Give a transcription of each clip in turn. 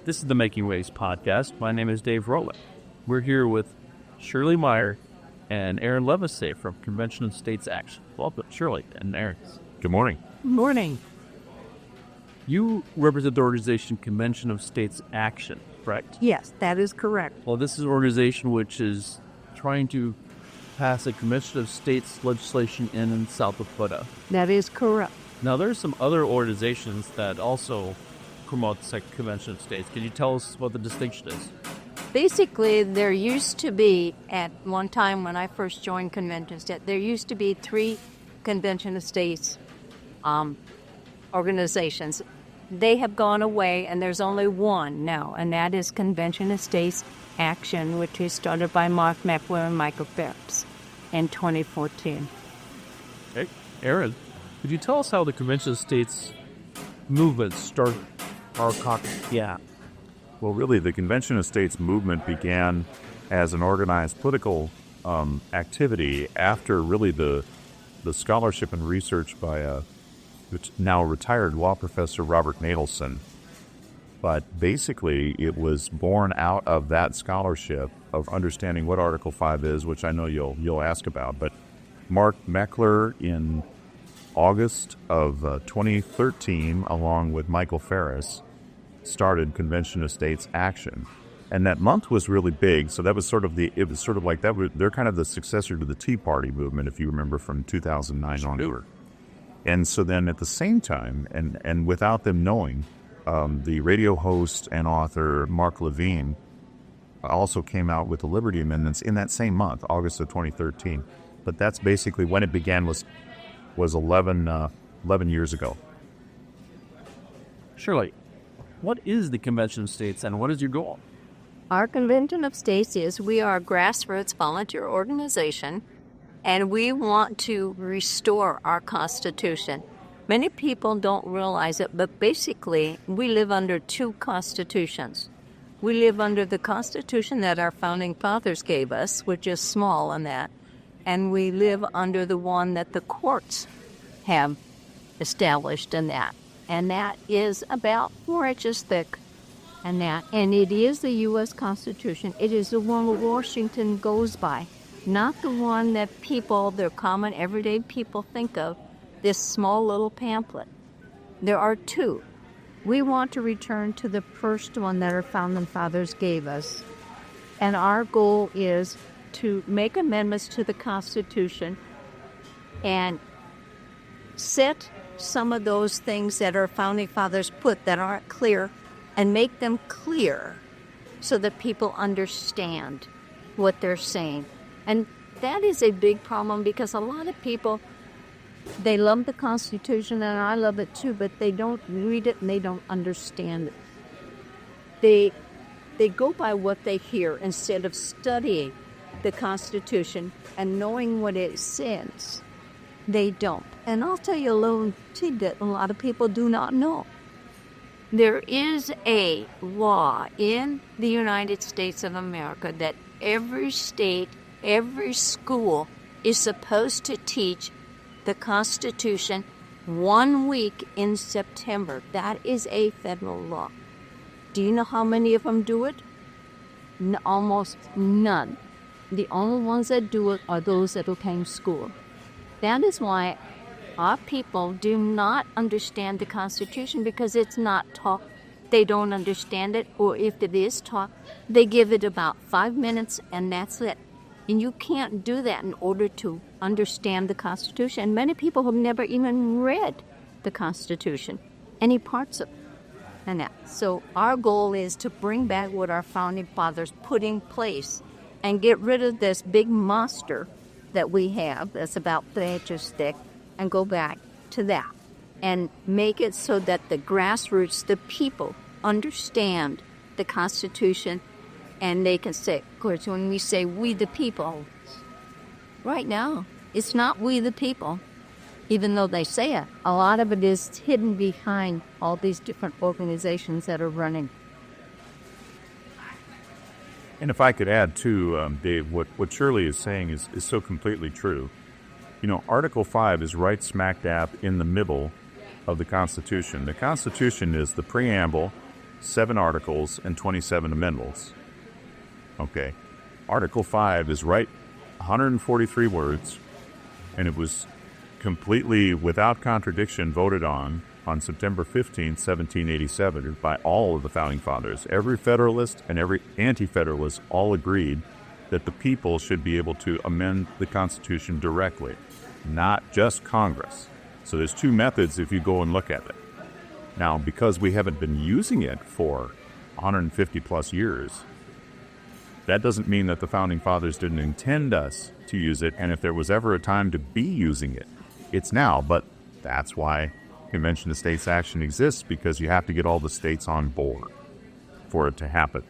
This is the Making Waves podcast. My name is Dave Rowland. We're here with Shirlee Meier and Aaron Levisay from Convention of States Action. Welcome, Shirley and Aaron. Good morning. Good morning. You represent the organization Convention of States Action, correct? Yes, that is correct. Well, this is an organization which is trying to pass a Convention of States legislation in South Dakota. That is correct. Now, there's some other organizations that also promote the Convention of States. Can you tell us what the distinction is? Basically, there used to be, at one time when I first joined Convention of States, there used to be 3 Convention of States organizations. They have gone away, and there's only one now, and that is Convention of States Action, which was started by Mark Meckler and Michael Phelps in 2014. Hey, Aaron, could you tell us how the Convention of States movement started? Yeah. Well, really, the Convention of States movement began as an organized political activity after really the scholarship and research by a now retired law professor, Robert Nadelson. But basically, it was born out of that scholarship of understanding what Article 5 is, which I know you'll ask about. But Mark Meckler in August of 2013, along with Michael Ferris, started Convention of States Action. And that month was really big, so that was they're kind of the successor to the Tea Party movement, if you remember, from 2009 onward. And so then at the same time, and without them knowing, the radio host and author Mark Levine also came out with the Liberty Amendments in that same month, August of 2013. But that's basically when it began, was 11 years ago. Shirley, what is the Convention of States and what is your goal? Our Convention of States is we are a grassroots volunteer organization, and we want to restore our Constitution. Many people don't realize it, but basically we live under 2 constitutions. We live under the Constitution that our founding fathers gave us, which is small in that, and we live under the one that the courts have established in that. And that is about 4 inches thick, and it is the U.S. Constitution. It is the one Washington goes by, not the one that the common everyday people think of, this small little pamphlet. There are 2. We want to return to the first one that our founding fathers gave us, and our goal is to make amendments to the Constitution and set some of those things that our founding fathers put that aren't clear and make them clear so that people understand what they're saying. And that is a big problem because a lot of people, they love the Constitution, and I love it too, but they don't read it and they don't understand it. They go by what they hear instead of studying the Constitution and knowing what it says. They don't. And I'll tell you a little tidbit a lot of people do not know. There is a law in the United States of America that every state, every school is supposed to teach the Constitution 1 week in September. That is a federal law. Do you know how many of them do it? Almost none. The only ones that do it are those that attend school. That is why our people do not understand the Constitution, because it's not taught. They don't understand it, or if it is taught, they give it about 5 minutes and that's it. And you can't do that in order to understand the Constitution. And many people have never even read the Constitution, any parts of it. And that. So our goal is to bring back what our founding fathers put in place and get rid of this big monster that we have that's about 3 inches thick and go back to that and make it so that the grassroots, the people, understand the Constitution, and they can say, of course, when we say we the people, right now, it's not we the people, even though they say it. A lot of it is hidden behind all these different organizations that are running. And if I could add, too, Dave, what Shirley is saying is so completely true. You know, Article 5 is right smack dab in the middle of the Constitution. The Constitution is the preamble, 7 articles and 27 amendments. Okay. Article 5 is 143 words, and it was completely without contradiction voted on September 15, 1787, by all of the Founding Fathers. Every Federalist and every Anti-Federalist all agreed that the people should be able to amend the Constitution directly, not just Congress. So there's 2 methods if you go and look at it. Now, because we haven't been using it for 150 plus years, that doesn't mean that the Founding Fathers didn't intend us to use it, and if there was ever a time to be using it, it's now. But that's why Convention of States Action exists, because you have to get all the states on board for it to happen.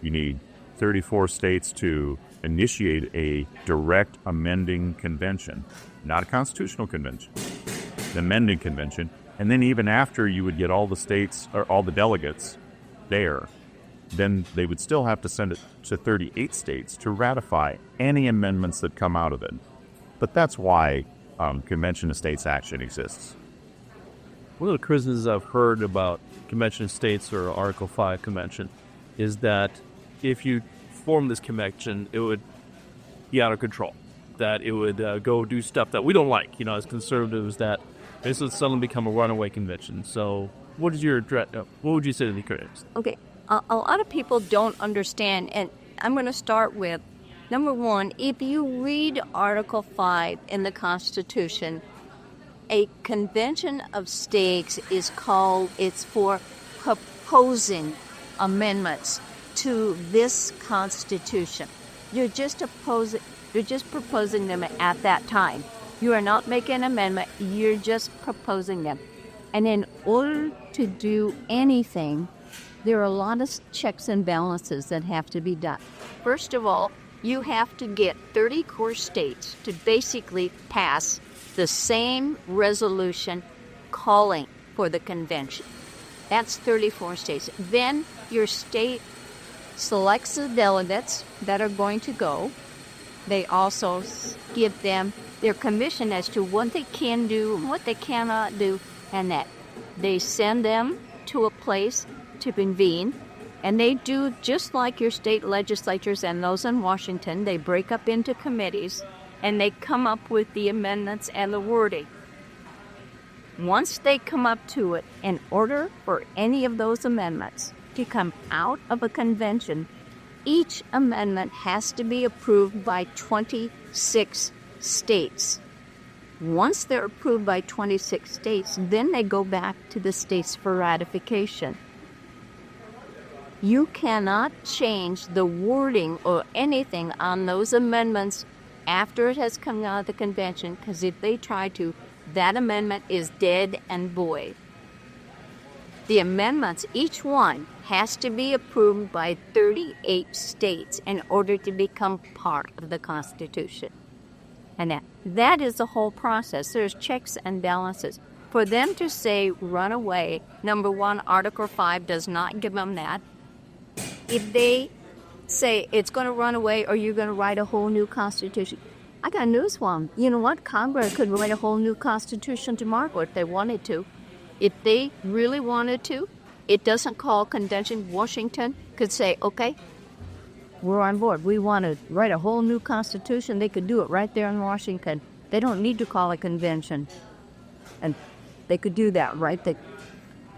You need 34 states to initiate a direct amending convention, not a constitutional convention, an amending convention. And then even after you would get all the states or all the delegates there, then they would still have to send it to 38 states to ratify any amendments that come out of it. But that's why Convention of States Action exists. One of the criticisms I've heard about Convention of States or Article 5 Convention is that if you form this convention, it would be out of control, that it would go do stuff that we don't like, as conservatives, that this would suddenly become a runaway convention. So what would you say to the critics? Okay, a lot of people don't understand, and I'm going to start with, number one, if you read Article 5 in the Constitution, a convention of states is it's for proposing amendments to this Constitution. You're just proposing them at that time. You are not making an amendment, you're just proposing them. And in order to do anything, there are a lot of checks and balances that have to be done. First of all, you have to get 30 core states to basically pass the same resolution calling for the convention. That's 34 states. Then your state selects the delegates that are going to go. They also give them their commission as to what they can do, what they cannot do, and that. They send them to a place to convene, and they do just like your state legislatures and those in Washington. They break up into committees, and they come up with the amendments and the wording. Once they come up to it, in order for any of those amendments to come out of a convention, each amendment has to be approved by 26 states. Once they're approved by 26 states, then they go back to the states for ratification. You cannot change the wording or anything on those amendments after it has come out of the convention, because if they try to, that amendment is dead and void. The amendments, each one, has to be approved by 38 states in order to become part of the Constitution. And that is the whole process. There's checks and balances. For them to say run away, number one, Article 5 does not give them that. If they say it's going to run away or you're going to write a whole new Constitution, I got news for them. You know what? Congress could write a whole new Constitution tomorrow if they wanted to. If they really wanted to, it doesn't call convention. Washington could say, okay, we're on board. We want to write a whole new Constitution. They could do it right there in Washington. They don't need to call a convention. And they could do that, right?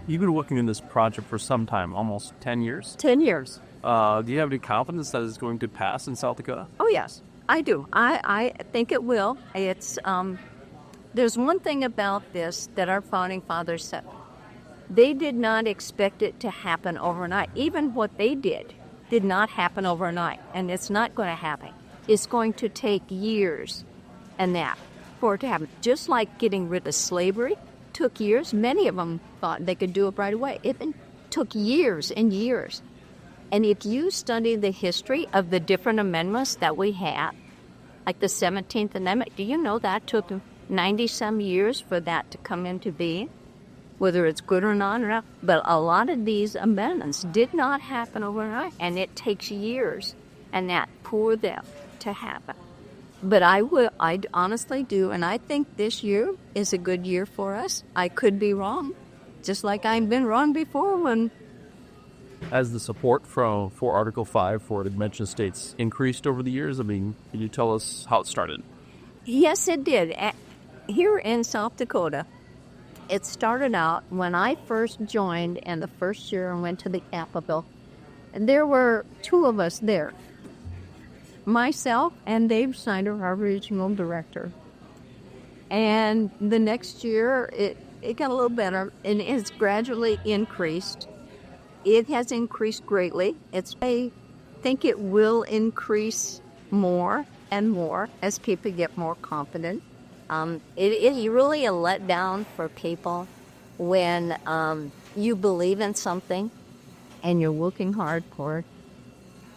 You've been working in this project for some time, almost 10 years? 10 years. Do you have any confidence that it's going to pass in South Dakota? Oh, yes, I do. I think it will. It's there's one thing about this that our founding fathers said. They did not expect it to happen overnight. Even what they did not happen overnight, and it's not going to happen. It's going to take years and that for it to happen. Just like getting rid of slavery took years. Many of them thought they could do it right away. It took years and years. And if you study the history of the different amendments that we had, like the 17th Amendment, do you know that took 90-some years for that to come into being? Whether it's good or not. But a lot of these amendments did not happen overnight, and it takes years and that for them to happen. But I honestly do, and I think this year is a good year for us. I could be wrong, just like I've been wrong before when Has the support for Article 5 for the convention of states increased over the years? I mean, can you tell us how it started? Yes, it did. Here in South Dakota, it started out when I first joined, and the first year I went to the Capitol, and there were two of us there, myself and Dave Snyder, our regional director. And the next year, it got a little better, and it's gradually increased. It has increased greatly. I think it will increase more and more as people get more confident. It is really a letdown for people when you believe in something and you're working hard for it,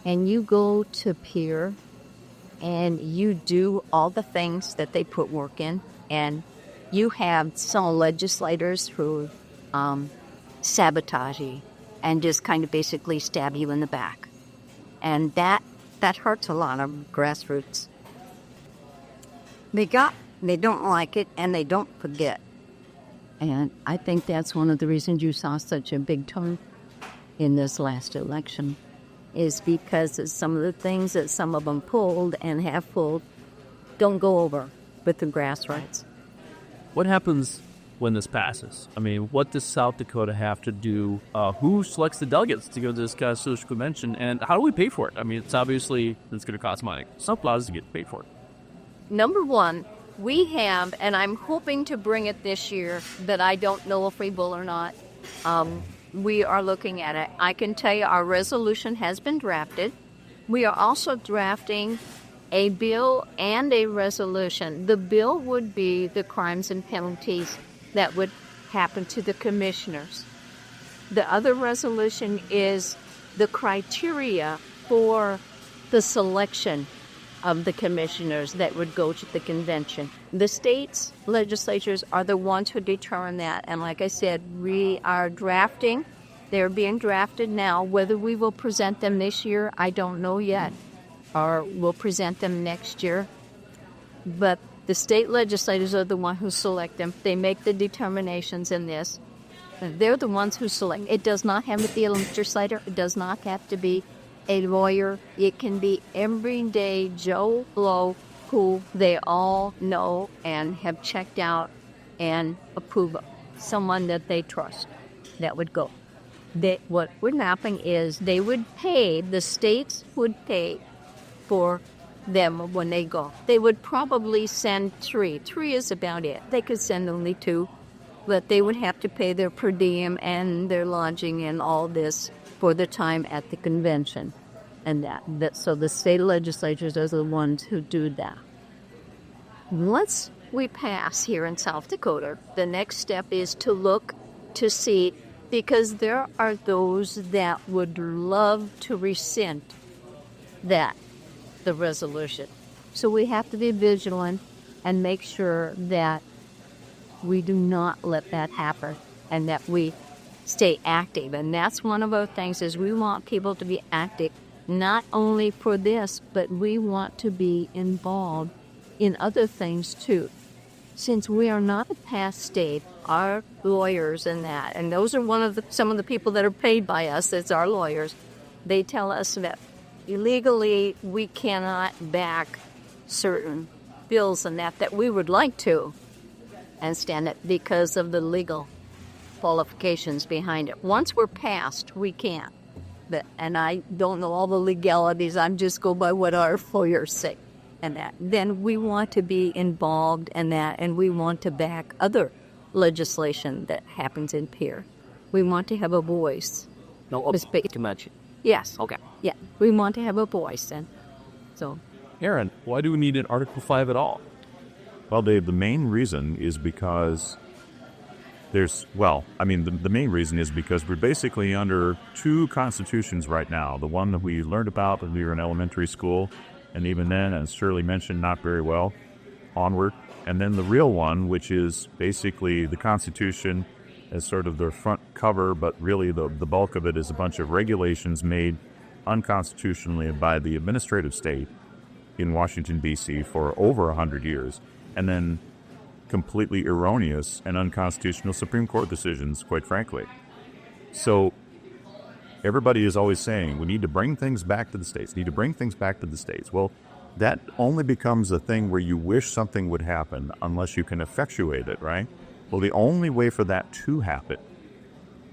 and you go to peer and you do all the things that they put work in, and you have some legislators who sabotage you and just kind of basically stab you in the back. And that hurts a lot of grassroots. They don't like it, and they don't forget. And I think that's one of the reasons you saw such a big turn in this last election, is because of some of the things that some of them pulled and have pulled don't go over with the grassroots. What happens when this passes? I mean, what does South Dakota have to do? Who selects the delegates to go to this constitutional convention, and how do we pay for it? I mean, it's going to cost money. Some places to get paid for it. Number one, we have, and I'm hoping to bring it this year, but I don't know if we will or not. We are looking at it. I can tell you our resolution has been drafted. We are also drafting a bill and a resolution. The bill would be the crimes and penalties that would happen to the commissioners. The other resolution is the criteria for the selection of the commissioners that would go to the convention. The states' legislatures are the ones who determine that. And like I said, we are drafting. They're being drafted now. Whether we will present them this year, I don't know yet. Or we'll present them next year. But the state legislators are the ones who select them. They make the determinations in this. They're the ones who select. It does not have to be a legislator. It does not have to be a lawyer. It can be everyday Joe Blow who they all know and have checked out and approve of. Someone that they trust that would go. What would happen is the states would pay for them when they go. They would probably send 3. 3 is about it. They could send only 2, but they would have to pay their per diem and their lodging and all this for the time at the convention. And so the state legislatures are the ones who do that. Once we pass here in South Dakota, the next step is to look to see, because there are those that would love to rescind the resolution. So we have to be vigilant and make sure that we do not let that happen and that we stay active. And that's one of our things, is we want people to be active, not only for this, but we want to be involved in other things too. Since we are not a past state, our lawyers and those are some of the people that are paid by us, it's our lawyers, they tell us that illegally we cannot back certain bills and that we would like to and stand it because of the legal qualifications behind it. Once we're passed, we can't. And I don't know all the legalities. I'm just go by what our lawyers say. And then we want to be involved in that, and we want to back other legislation that happens in peer. We want to have a voice. No, too much. Yes. Okay. Yeah, we want to have a voice, and so. Aaron, why do we need an Article 5 at all? Well, Dave, the main reason is because the main reason is because we're basically under 2 constitutions right now. The one that we learned about when we were in elementary school, and even then, as Shirlee mentioned, not very well, onward. And then the real one, which is basically the Constitution as sort of the front cover, but really the bulk of it is a bunch of regulations made unconstitutionally by the administrative state in Washington, D.C. for over 100 years, and then completely erroneous and unconstitutional Supreme Court decisions, quite frankly. So Everybody is always saying, we need to bring things back to the states, need to bring things back to the states. Well, that only becomes a thing where you wish something would happen unless you can effectuate it, right? Well, the only way for that to happen,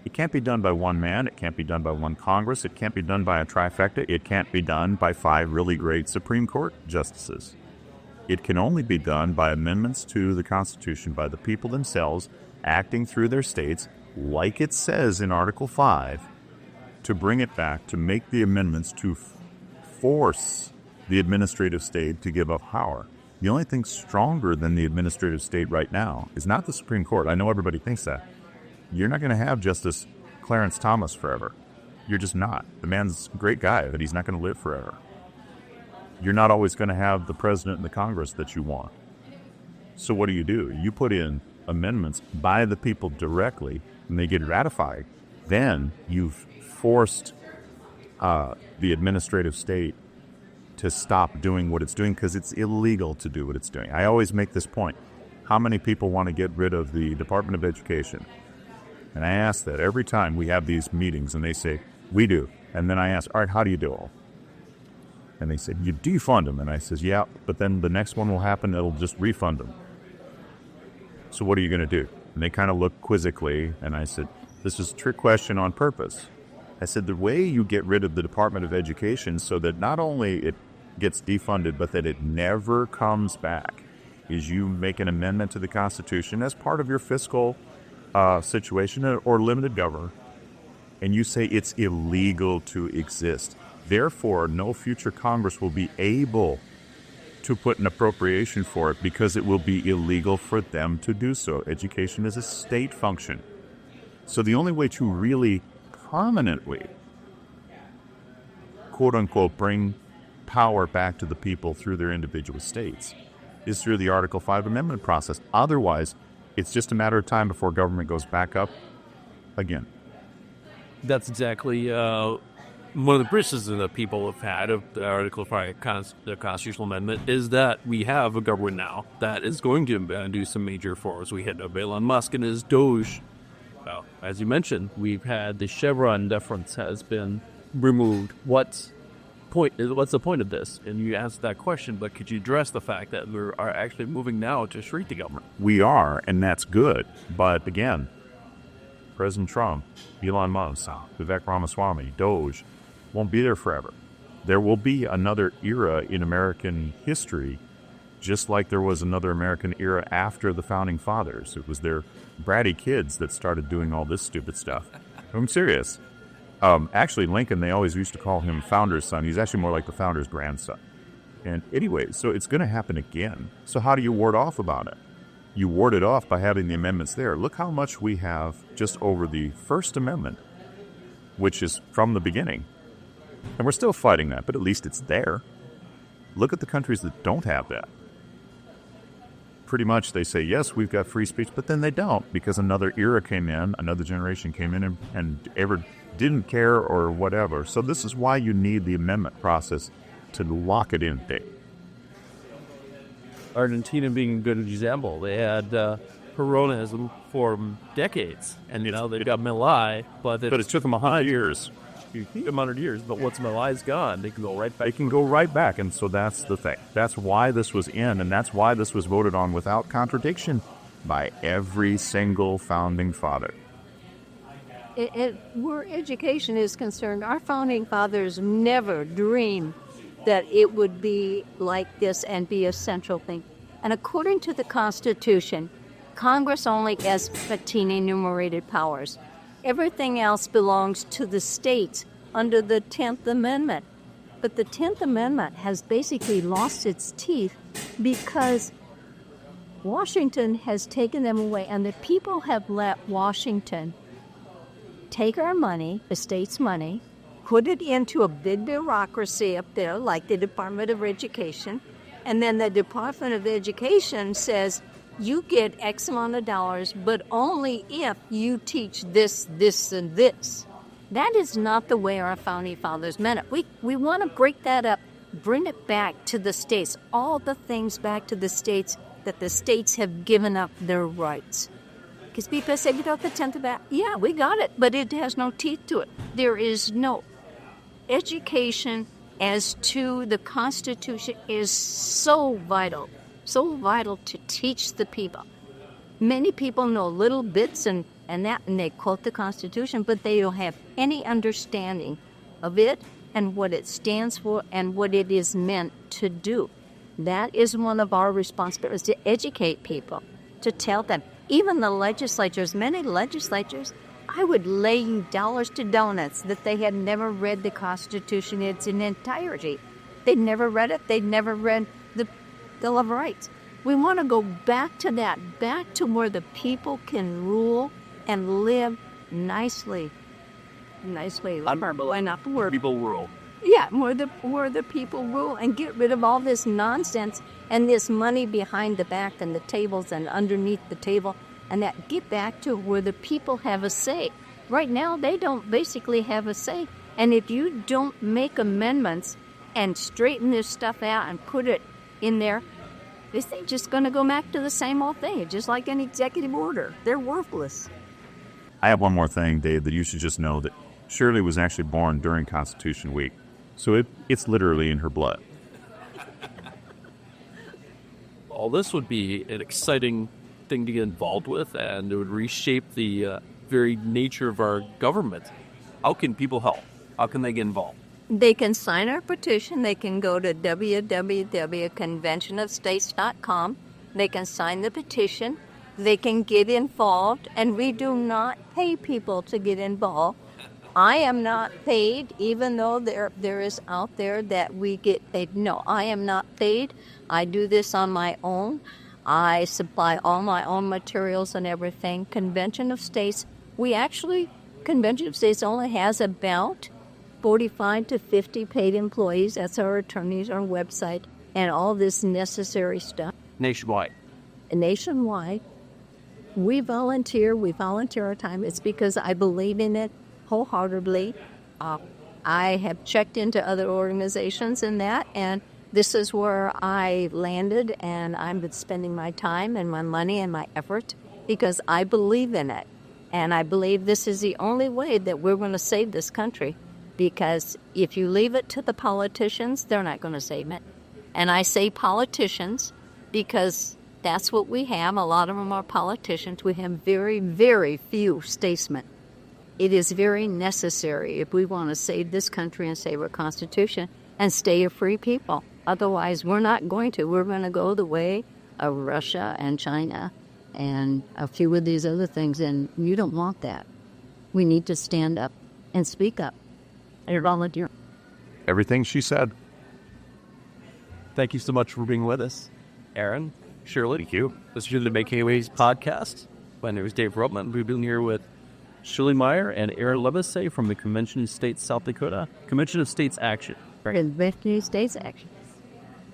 it can't be done by one man, it can't be done by one Congress, it can't be done by a trifecta, it can't be done by 5 really great Supreme Court justices. It can only be done by amendments to the Constitution by the people themselves, acting through their states, like it says in Article 5, to bring it back, to make the amendments to force the administrative state to give up power. The only thing stronger than the administrative state right now is not the Supreme Court. I know everybody thinks that. You're not going to have Justice Clarence Thomas forever. You're just not. The man's a great guy, but he's not going to live forever. You're not always going to have the president and the Congress that you want. So what do? You put in amendments by the people directly, and they get ratified. Then you've forced the administrative state to stop doing what it's doing because it's illegal to do what it's doing. I always make this point. How many people want to get rid of the Department of Education? And I ask that every time we have these meetings, and they say, we do. And then I ask, all right, how do you do it? And they said, you defund them. And I says, yeah, but then the next one will happen, it'll just refund them. So what are you going to do? And they kind of look quizzically, and I said, this is a trick question on purpose. I said, the way you get rid of the Department of Education so that not only it gets defunded, but that it never comes back, is you make an amendment to the Constitution as part of your fiscal situation or limited government, and you say it's illegal to exist. Therefore, no future Congress will be able to put an appropriation for it because it will be illegal for them to do so. Education is a state function. So the only way to really permanently, quote-unquote, bring power back to the people through their individual states is through the Article 5 amendment process. Otherwise, it's just a matter of time before government goes back up again. That's exactly one of the criticisms that people have had of the Article 5 the constitutional amendment is that we have a government now that is going to do some major reforms. We had Elon Musk and his Doge. Well, as you mentioned, we've had the Chevron deference has been removed. What's the point of this? And you asked that question, but could you address the fact that we are actually moving now to shrink the government? We are, and that's good. But again, President Trump, Elon Musk, Vivek Ramaswamy, Doge, won't be there forever. There will be another era in American history, just like there was another American era after the Founding Fathers. It was their bratty kids that started doing all this stupid stuff. I'm serious. Actually, Lincoln, they always used to call him Founder's son. He's actually more like the Founder's grandson. And anyway, so it's going to happen again. So how do you ward off about it? You ward it off by having the amendments there. Look how much we have just over the First Amendment, which is from the beginning. And we're still fighting that, but at least it's there. Look at the countries that don't have that. Pretty much they say, yes, we've got free speech, but then they don't because another era came in, another generation came in and ever didn't care or whatever. So this is why you need the amendment process to lock it in date. Argentina being a good example. They had Peronism for decades, and they've got Milei, but it took them 100 years. But once Milei's gone, they can go right back. They can go right back, and so that's the thing. That's why this was in, and that's why this was voted on without contradiction by every single founding father. Where education is concerned, our founding fathers never dreamed that it would be like this and be a central thing. And according to the Constitution, Congress only has 15 enumerated powers. Everything else belongs to the states under the 10th Amendment. But the 10th Amendment has basically lost its teeth because Washington has taken them away, and the people have let Washington take our money, the state's money, put it into a big bureaucracy up there like the Department of Education, and then the Department of Education says, you get X amount of dollars, but only if you teach this, this, and this. That is not the way our founding fathers meant it. We want to break that up, bring it back to the states, all the things back to the states that the states have given up their rights. Because people say, we got the 10th Amendment. Yeah, we got it, but it has no teeth to it. There is no education as to the Constitution is so vital to teach the people. Many people know little bits and they quote the Constitution, but they don't have any understanding of it and what it stands for and what it is meant to do. That is one of our responsibilities, to educate people, to tell them. Even the legislatures, many legislatures, I would lay you dollars to donuts that they had never read the Constitution in its entirety. They'd never read it. They'd never read the Bill of Rights. We want to go back to that, back to where the people can rule and live nicely. Why not the word? People rule. Yeah, where the people rule and get rid of all this nonsense and this money behind the back and the tables and underneath the table, and that get back to where the people have a say. Right now, they don't basically have a say. And if you don't make amendments and straighten this stuff out and put it in there, this thing's just going to go back to the same old thing, just like an executive order. They're worthless. I have one more thing, Dave, that you should just know, that Shirley was actually born during Constitution Week. So it's literally in her blood. All this would be an exciting thing to get involved with, and it would reshape the very nature of our government. How can people help? How can they get involved? They can sign our petition. They can go to www.conventionofstates.com. They can sign the petition. They can get involved, and we do not pay people to get involved. I am not paid, even though there is out there that we get paid. No, I am not paid. I do this on my own. I supply all my own materials and everything. Convention of States only has about 45 to 50 paid employees. That's our attorneys, our website, and all this necessary stuff. Nationwide. Nationwide. We volunteer our time. It's because I believe in it wholeheartedly. I have checked into other organizations and that, and this is where I landed, and I've been spending my time and my money and my effort because I believe in it. And I believe this is the only way that we're going to save this country, because if you leave it to the politicians, they're not going to save it. And I say politicians because that's what we have. A lot of them are politicians. We have very, very few statesmen. It is very necessary if we want to save this country and save our Constitution and stay a free people. Otherwise, we're not going to. We're going to go the way of Russia and China and a few of these other things, and you don't want that. We need to stand up and speak up. I volunteer. Everything she said. Thank you so much for being with us, Aaron, Shirley. Thank you. This is the Making Waves podcast. My name is Dave Rotman. We've been here with Shirlee Meier and Aaron Levisay from the Convention of States, South Dakota. Convention of States Action. Convention of States Action.